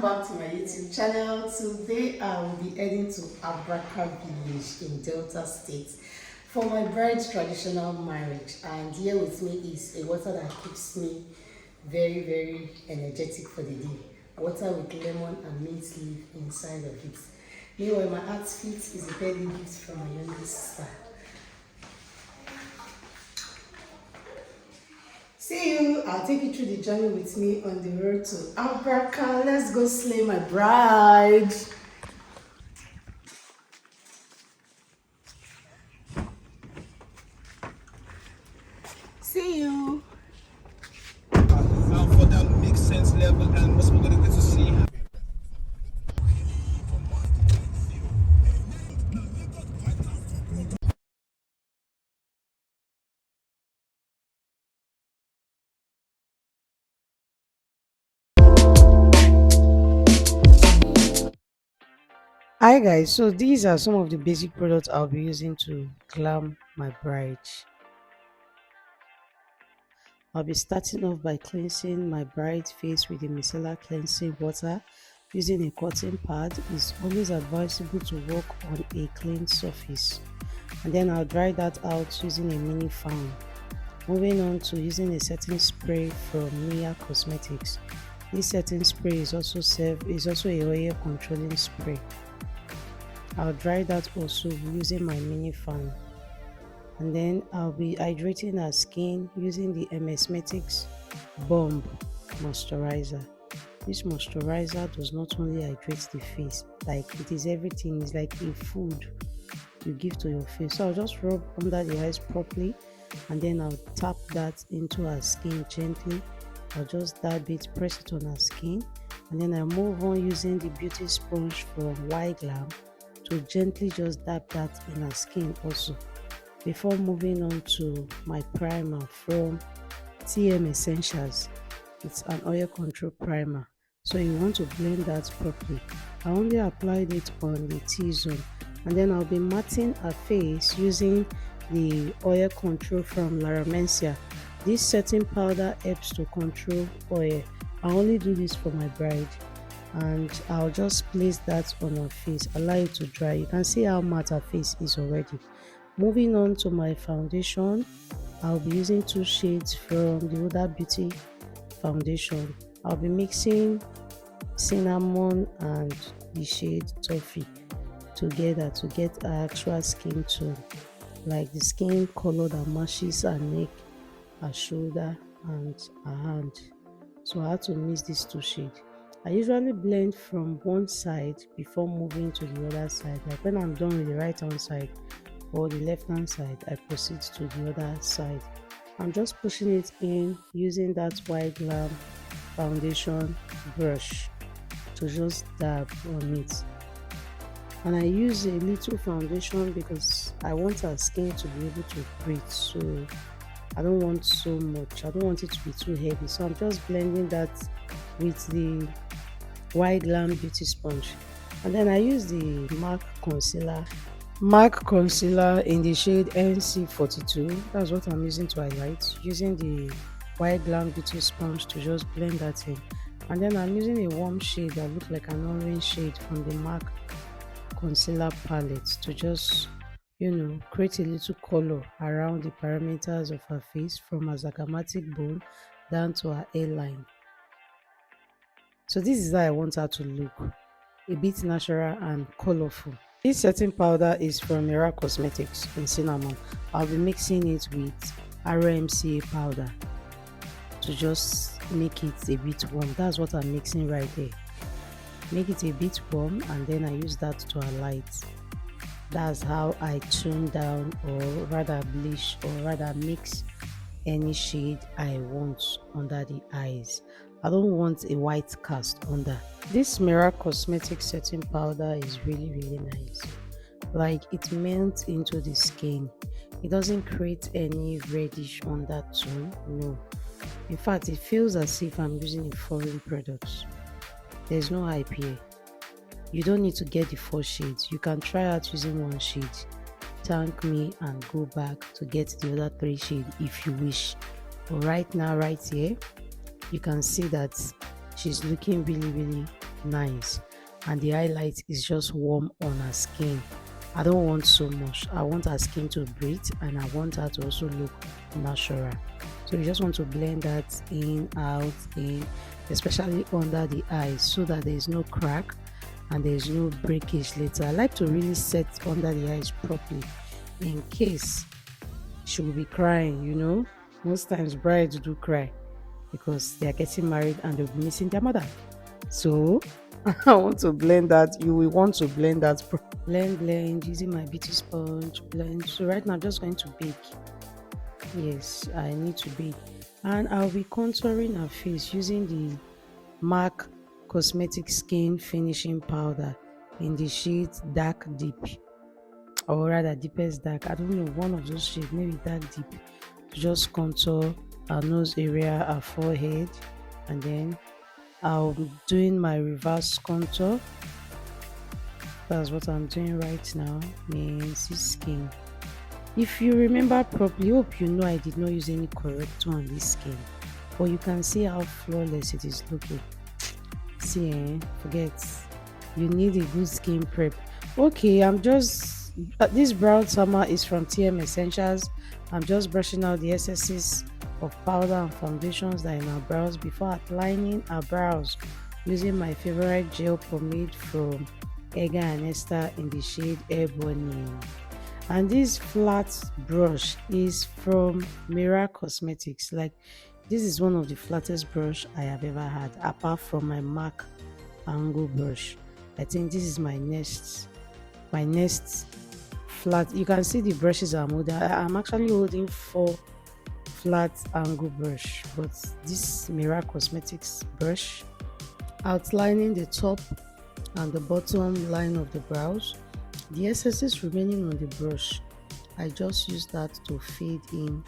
back to my YouTube channel. Today I will be heading to Abraka village in Delta State for my bride's traditional marriage, and here with me is a water that keeps me very energetic for the day. Water with lemon and mint leaf inside of it. Meanwhile, my outfit is a birthday gift from my younger sister. See you. I'll take you through the journey with me on the road to Abraka. Let's go slay my bride. See you. Now for that makes sense level, and what's we're gonna get to see. Hi guys, so these are some of the basic products I'll be using to glam my bride. I'll be starting off by cleansing my bride's face with a micellar cleansing water. Using a cotton pad is always advisable to work on a clean surface, and then I'll dry that out using a mini fan. Moving on to using a setting spray from Mia Cosmetics. This setting spray is also a oil controlling spray. I'll dry that also using my mini fan, and then I'll be hydrating our skin using the Cosmetics Bomb Moisturizer. This moisturizer does not only hydrate the face, like it is everything. It's like a food you give to your face. So I'll just rub under the eyes properly, and then I'll tap that into our skin gently. I'll just dab it, press it on our skin, and then I move on using the beauty sponge from Glam to gently just dab that in our skin also, before moving on to my primer from TM Essentials. It's an oil control primer, so you want to blend that properly. I only applied it on the T-zone, and then I'll be matting her face using the oil control from La Ramencia. This setting powder helps to control oil. I only do this for my bride, and I'll just place that on her face, allow it to dry. You can see how matte her face is already. Moving on to my foundation, I'll be using two shades from the Huda Beauty foundation. I'll be mixing cinnamon and the shade toffee together to get her actual skin tone, like the skin color that matches her neck, her shoulder and her hand. So I had to mix these two shades. I usually blend from one side before moving to the other side. Like when I'm done with the right hand side or the left hand side, I proceed to the other side. I'm just pushing it in using that White Glam foundation brush to just dab on it. And I use a little foundation because I want our skin to be able to breathe, so I don't want so much. I don't want it to be too heavy, so I'm just blending that with the White Glam beauty sponge. And then I use the MAC concealer in the shade NC42. That's what I'm using to highlight, using the White Glam beauty sponge to just blend that in. And then I'm using a warm shade that looks like an orange shade from the MAC concealer palette to just, create a little color around the perimeters of her face, from her zygomatic bone down to her hairline. So this is how I want her to look, a bit natural and colorful. This setting powder is from Mia Cosmetics in cinnamon. I'll be mixing it with RMCA powder to just make it a bit warm. That's what I'm mixing right there. Make it a bit warm, and then I use that to highlight. That's how I tone down, or rather bleach, or rather mix any shade I want under the eyes. I don't want a white cast under. This Mia Cosmetics setting powder is really nice. Like, it melts into the skin. It doesn't create any reddish undertone, no. In fact, it feels as if I'm using a foreign product. There's no hype here. You don't need to get the 4 shades. You can try out using 1 shade, thank me, and go back to get the other 3 shades if you wish. But right now, right here, you can see that she's looking really nice, and the highlight is just warm on her skin. I don't want so much. I want her skin to breathe, and I want her to also look natural. So you just want to blend that in, out, in, especially under the eyes, so that there is no crack and there is no breakage later. I like to really set under the eyes properly in case she will be crying. Most times brides do cry because they are getting married and they'll be missing their mother. So I want to blend that. You will want to blend that. Blend using my beauty sponge. Blend. So right now I'm just going to bake. Yes, I need to bake, and I'll be contouring her face using the MAC Cosmetic Skin Finishing Powder in the shade Dark Deep, or rather Deepest Dark. I don't know, one of those shades, maybe Dark Deep, to just contour our nose area, our forehead, and then I'll be doing my reverse contour. That's what I'm doing right now. Means this skin. If you remember properly, hope you know I did not use any corrector on this skin, but you can see how flawless it is looking. See, forget, you need a good skin prep. Okay, I'm just this brow toner is from TM Essentials. I'm just brushing out the excesses of powder and foundations that are in our brows before applying our brows using my favorite gel pomade from Edgar and Esther in the shade Ebony. And this flat brush is from Mira Cosmetics. Like, this is one of the flattest brush I have ever had, apart from my MAC angle brush. I think this is my next flat. You can see the brushes I'm holding. I'm actually holding 4 flat angle brush, but this Mira Cosmetics brush, outlining the top and the bottom line of the brows. The excesses remaining on the brush, I just use that to fade in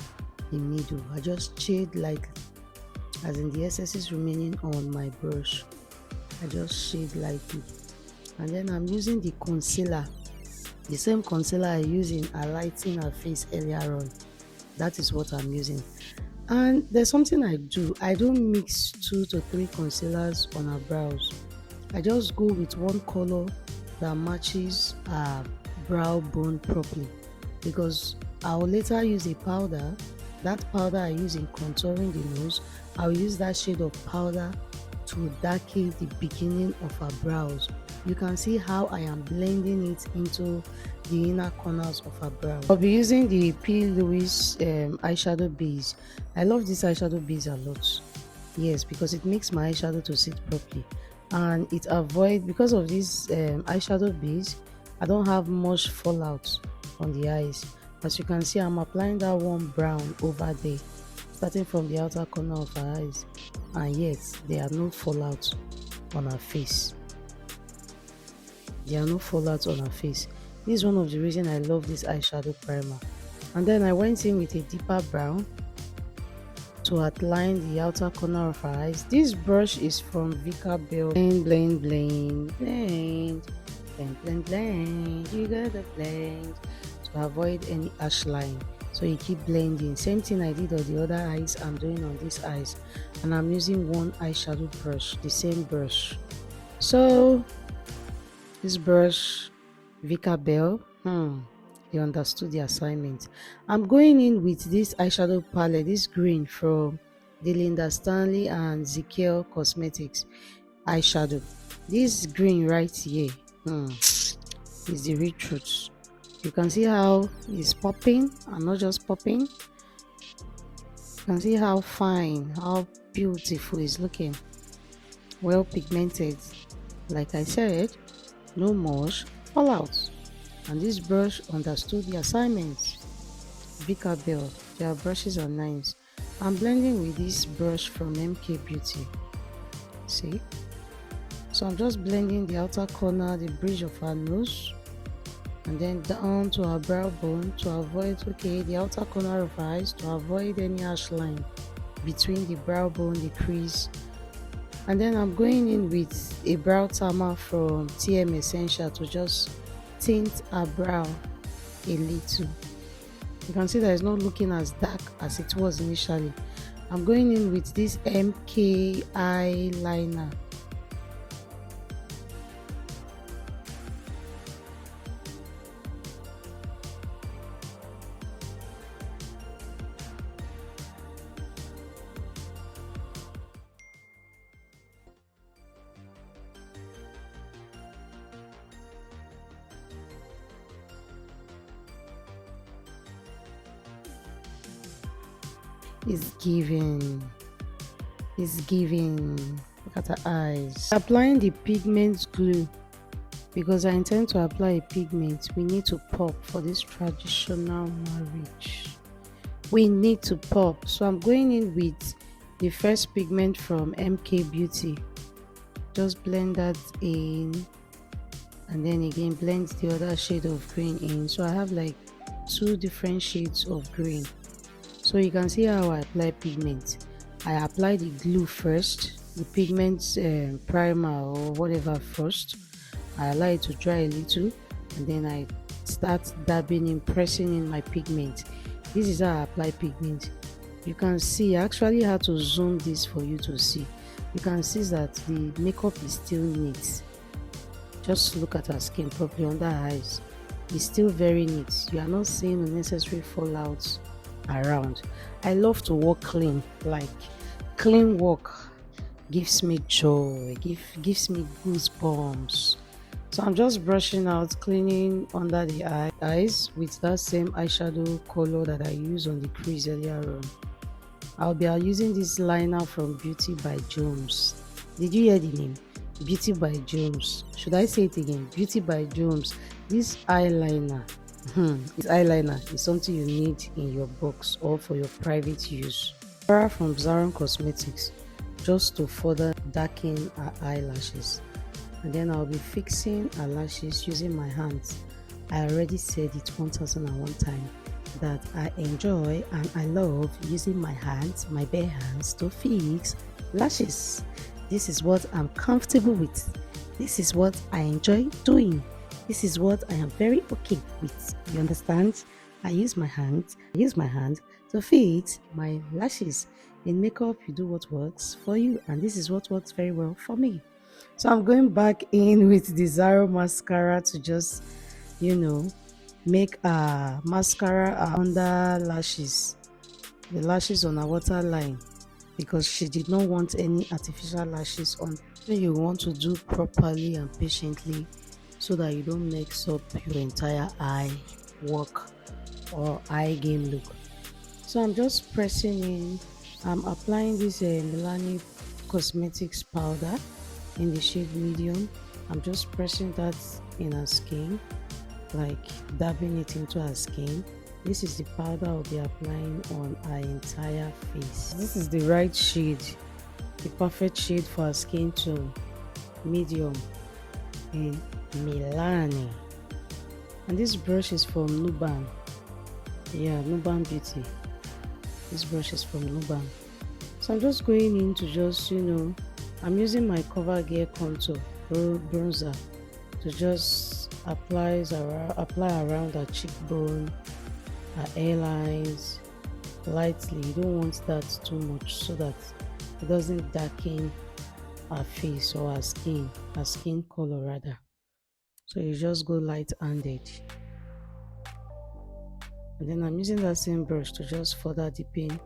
the middle. I just shade lightly, as in the excesses remaining on my brush, I just shade lightly. And then I'm using the concealer, the same concealer I used in highlighting her face earlier on. That is what I'm using. And there's something I do. I don't mix 2 to 3 concealers on her brows. I just go with one color that matches our brow bone properly, because I'll later use a powder. That powder I use in contouring the nose, I'll use that shade of powder to darken the beginning of her brows. You can see how I am blending it into the inner corners of her brow. I'll be using the P. Louis eyeshadow base. I love this eyeshadow base a lot. Yes, because it makes my eyeshadow to sit properly, and it avoids, because of this eyeshadow base, I don't have much fallout on the eyes. As you can see, I'm applying that one brown over there, starting from the outer corner of her eyes, and yet there are no fallout on her face. There are no fallout on her face. This is one of the reasons I love this eyeshadow primer. And then I went in with a deeper brown to outline the outer corner of her eyes. This brush is from Vika Bell. Blend. You gotta blend to avoid any harsh line. So you keep blending. Same thing I did on the other eyes, I'm doing on this eyes. And I'm using one eyeshadow brush, the same brush. So this brush, Vika Bell, they understood the assignment. I'm going in with this eyeshadow palette, this green from the Linda Stanley and Ezekiel Cosmetics eyeshadow. This green right here is the real truth. You can see how it's popping and not just popping. You can see how fine, how beautiful it's looking. Well pigmented. Like I said, no much fallout. And this brush understood the assignment. Vika Bell, their brushes are nice. I'm blending with this brush from MK Beauty. See? So I'm just blending the outer corner, the bridge of her nose, and then down to her brow bone to avoid, the outer corner of her eyes, to avoid any harsh line between the brow bone, the crease. And then I'm going in with a brow toner from TM Essential to just tint her brow a little. You can see that it's not looking as dark as it was initially. I'm going in with this MK eyeliner. It's giving. It's giving. Look at her eyes. Applying the pigment glue, because I intend to apply a pigment. We need to pop for this traditional marriage. We need to pop. So I'm going in with the first pigment from MK Beauty. Just blend that in, and then again blend the other shade of green in. So I have like 2 different shades of green. So you can see how I apply pigment. I apply the glue first, the pigment primer or whatever first. I allow it to dry a little, and then I start dabbing in, pressing in my pigment. This is how I apply pigment. You can see, I actually had to zoom this for you to see. You can see that the makeup is still neat. Just look at her skin properly under her eyes. It's still very neat. You are not seeing unnecessary fallouts around. I love to work clean. Like, clean work gives me joy, gives me goosebumps. So I'm just brushing out, cleaning under the eyes with that same eyeshadow color that I used on the crease earlier on. I'll be using this liner from Beauty by Jones. Did you hear the name? Beauty by Jones. Should I say it again? Beauty by Jones. This eyeliner, this eyeliner is something you need in your box or for your private use. From Zara Cosmetics, just to further darken our eyelashes. And then I'll be fixing her lashes using my hands. I already said it 1001 times that I enjoy and I love using my hands, my bare hands, to fix lashes. This is what I'm comfortable with. This is what I enjoy doing. This is what I am very okay with. You understand? I use my hand to fix my lashes. In makeup, you do what works for you, and this is what works very well for me. So I'm going back in with the Zara mascara to just, make a mascara under lashes, the lashes on her waterline, because she did not want any artificial lashes on. So you want to do properly and patiently so that you don't mix up your entire eye work or eye game look. So I'm just pressing in. I'm applying this Milani Cosmetics powder in the shade medium. I'm just pressing that in her skin, like dabbing it into her skin. This is the powder I'll be applying on her entire face. This is the right shade, the perfect shade for her skin tone, medium in Milani. And this brush is from Nuban. Yeah, Nuban Beauty. This brush is from Nuban. So I'm just going in to just, I'm using my CoverGirl contour bronzer to just apply around her cheekbone, her hairlines lightly. You don't want that too much so that it doesn't darken her face or her skin color rather. So you just go light-handed. And then I'm using that same brush to just further deepen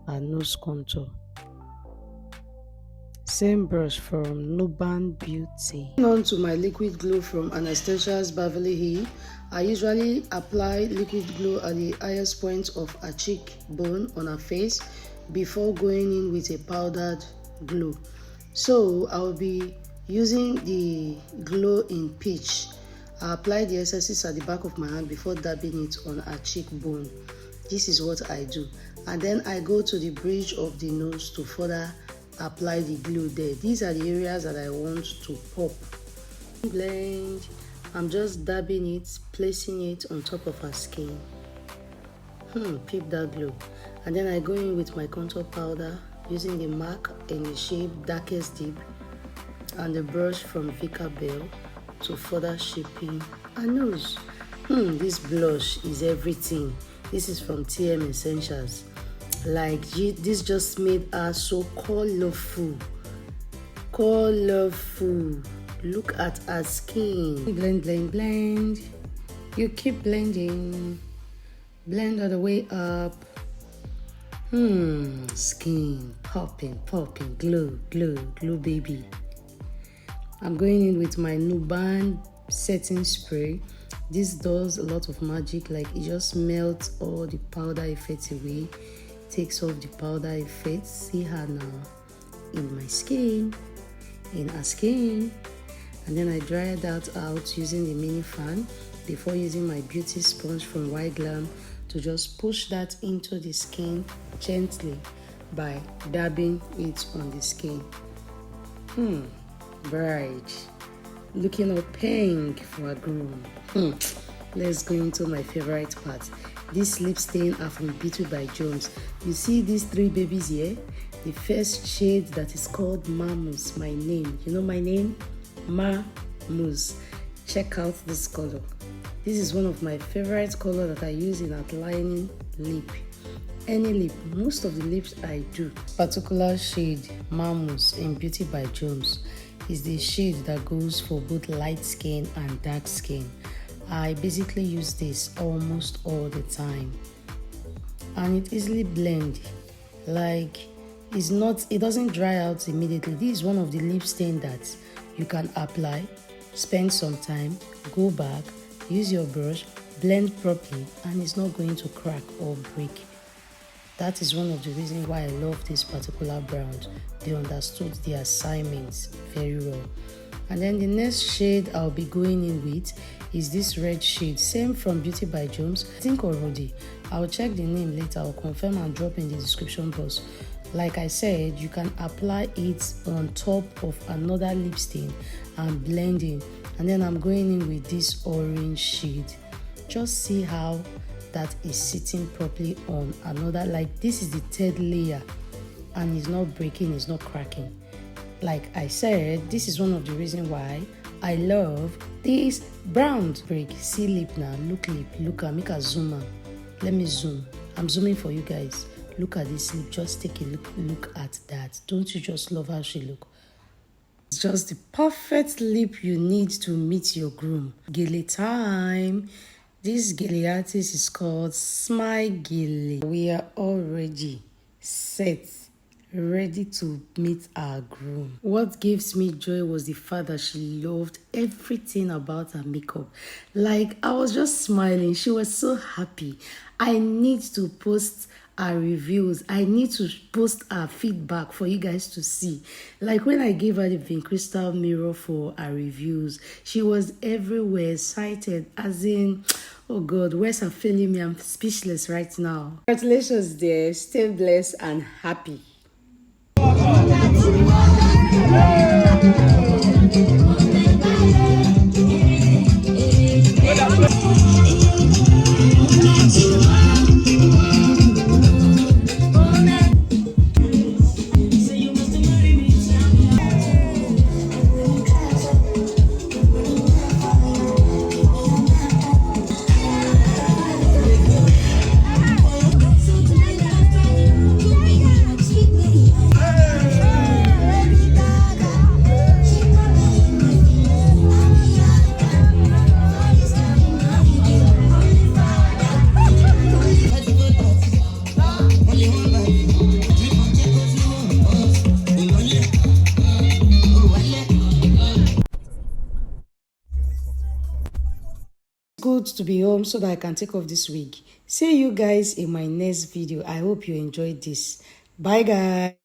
her nose contour. Same brush from Nuban Beauty. On to my liquid glue from Anastasia's Beverly Hills. I usually apply liquid glue at the highest point of her cheekbone on her face before going in with a powdered glue. So I'll be using the glow in peach. I apply the excesses at the back of my hand before dabbing it on her cheekbone. This is what I do. And then I go to the bridge of the nose to further apply the glue there. These are the areas that I want to pop. Blend. I'm just dabbing it, placing it on top of her skin. Peep that glow. And then I go in with my contour powder using the MAC in the shade Darkest Deep and the brush from Vika Bell to further shaping her nose. This blush is everything. This is from TM Essentials. Like, this just made her so colorful. Look at her skin. Blend, blend, blend. You keep blending. Blend all the way up. Skin popping, glow, baby. I'm going in with my Nuban setting spray. This does a lot of magic. Like, it just melts all the powder effects away. takes off the powder effect. See her now in my skin, in her skin. And then I dry that out using the mini fan before using my beauty sponge from White Glam to just push that into the skin gently by dabbing it on the skin. Bright, looking all pink for a groom. Let's go into my favorite part. These lip stain are from Beauty by Jones. You see these three babies here? The first shade that is called Mammoose, my name. You know my name? Mammoose. Check out this color. This is one of my favorite colors that I use in outlining lip. Any lip, most of the lips I do. Particular shade, Mammoose in Beauty by Jones, is the shade that goes for both light skin and dark skin. I basically use this almost all the time. And it easily blends. Like, it doesn't dry out immediately. This is one of the lip stain that you can apply, spend some time, go back, use your brush, blend properly, and it's not going to crack or break. That is one of the reasons why I love this particular brand. They understood the assignments very well. And then the next shade I'll be going in with is this red shade, same from Beauty by Jones. I think already. I'll check the name later. I'll confirm and drop in the description box. Like I said, you can apply it on top of another lip stain and blend in. And then I'm going in with this orange shade. Just see how that is sitting properly on another. Like, this is the third layer and it's not breaking, it's not cracking. Like I said, this is one of the reasons why I love this brand. Break. See lip now. Look lip. Look at. Make a zoom out. Let me zoom. I'm zooming for you guys. Look at this lip. Just take a look at that. Don't you just love how she look? It's just the perfect lip you need to meet your groom. Gele time. This gele artist is called Smile Gele. We are already set, ready to meet our groom. What gives me joy was the fact that she loved everything about her makeup. Like, I was just smiling. She was so happy. I need to post her reviews. I need to post her feedback for you guys to see. Like, when I gave her the Vin Crystal mirror for her reviews, she was everywhere, excited, as in, oh God, words are failing me. I'm speechless right now. Congratulations there. Stay blessed and happy. Good to be home so that I can take off this wig. See you guys in my next video. I hope you enjoyed this. Bye guys.